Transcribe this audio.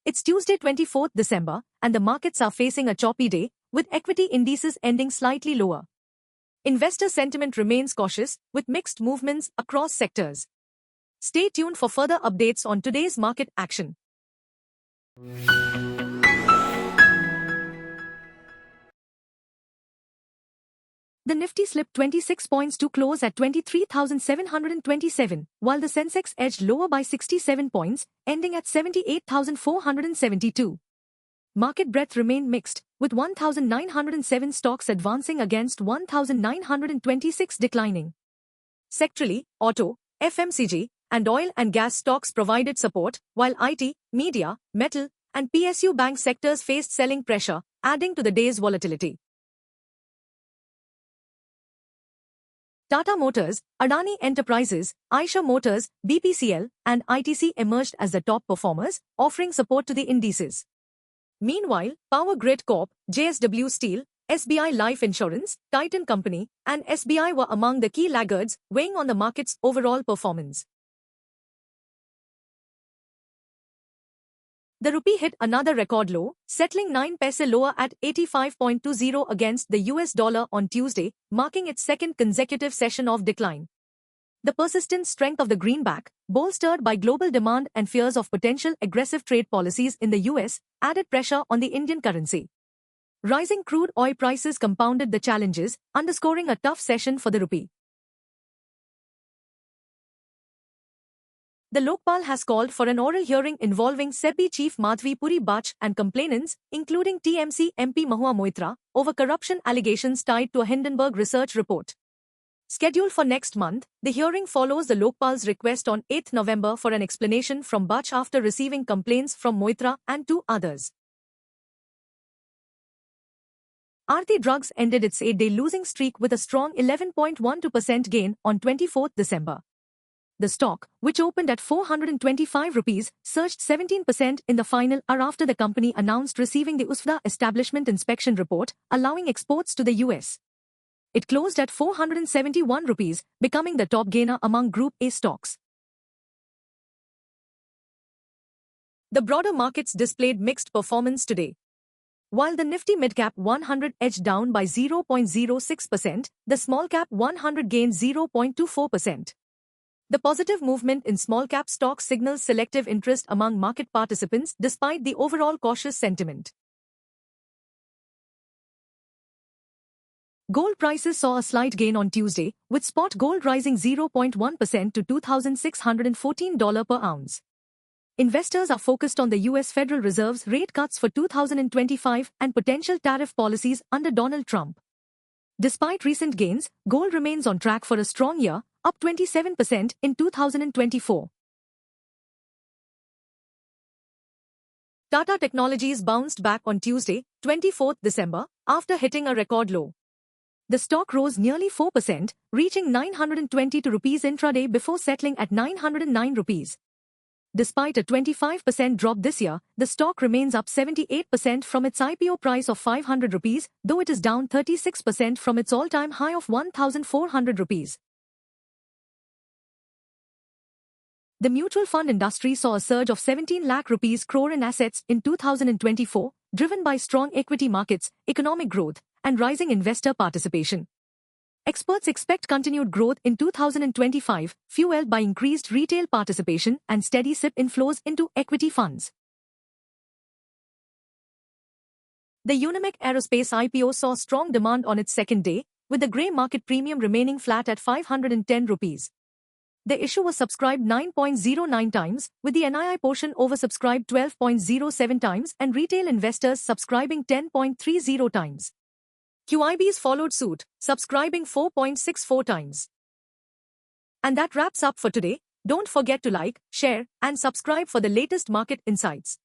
It's Tuesday 24th December, and the markets are facing a choppy day, with equity indices ending slightly lower. Investor sentiment remains cautious, with mixed movements across sectors. Stay tuned for further updates on today's market action. The Nifty slipped 26 points to close at 23,727, while the Sensex edged lower by 67 points, ending at 78,472. Market breadth remained mixed, with 1,907 stocks advancing against 1,926 declining. Sectorally, auto, FMCG, and oil and gas stocks provided support, while IT, media, metal, and PSU bank sectors faced selling pressure, adding to the day's volatility. Tata Motors, Adani Enterprises, Eicher Motors, BPCL, and ITC emerged as the top performers, offering support to the indices. Meanwhile, Power Grid Corp, JSW Steel, SBI Life Insurance, Titan Company, and SBI were among the key laggards, weighing on the market's overall performance. The rupee hit another record low, settling 9 paise lower at 85.20 against the US dollar on Tuesday, marking its second consecutive session of decline. The persistent strength of the greenback, bolstered by global demand and fears of potential aggressive trade policies in the US, added pressure on the Indian currency. Rising crude oil prices compounded the challenges, underscoring a tough session for the rupee. The Lokpal has called for an oral hearing involving SEBI Chief Madhvi Puri Bach and complainants, including TMC MP Mahua Moitra, over corruption allegations tied to a Hindenburg research report. Scheduled for next month, the hearing follows the Lokpal's request on 8 November for an explanation from Bach after receiving complaints from Moitra and two others. Aarti Drugs ended its 8-day losing streak with a strong 11.12% gain on 24th December. The stock, which opened at 425 rupees, surged 17% in the final hour after the company announced receiving the USFDA Establishment Inspection Report, allowing exports to the US. It closed at 471 rupees, becoming the top gainer among Group A stocks. The broader markets displayed mixed performance today. While the Nifty Midcap 100 edged down by 0.06%, the Small-Cap 100 gained 0.24%. The positive movement in small-cap stocks signals selective interest among market participants despite the overall cautious sentiment. Gold prices saw a slight gain on Tuesday, with spot gold rising 0.1% to $2,614 per ounce. Investors are focused on the U.S. Federal Reserve's rate cuts for 2025 and potential tariff policies under Donald Trump. Despite recent gains, gold remains on track for a strong year, up 27% in 2024. Tata Technologies bounced back on Tuesday, 24th December, after hitting a record low. The stock rose nearly 4%, reaching 922 rupees intraday before settling at 909 rupees. Despite a 25% drop this year, the stock remains up 78% from its IPO price of 500 rupees, though it is down 36% from its all-time high of 1,400 rupees. The mutual fund industry saw a surge of 17 lakh rupees crore in assets in 2024, driven by strong equity markets, economic growth, and rising investor participation. Experts expect continued growth in 2025, fueled by increased retail participation and steady SIP inflows into equity funds. The Unimaq Aerospace IPO saw strong demand on its second day, with the grey market premium remaining flat at 510 rupees. The issue was subscribed 9.09 times, with the NII portion oversubscribed 12.07 times and retail investors subscribing 10.30 times. QIBs followed suit, subscribing 4.64 times. And that wraps up for today. Don't forget to like, share, and subscribe for the latest market insights.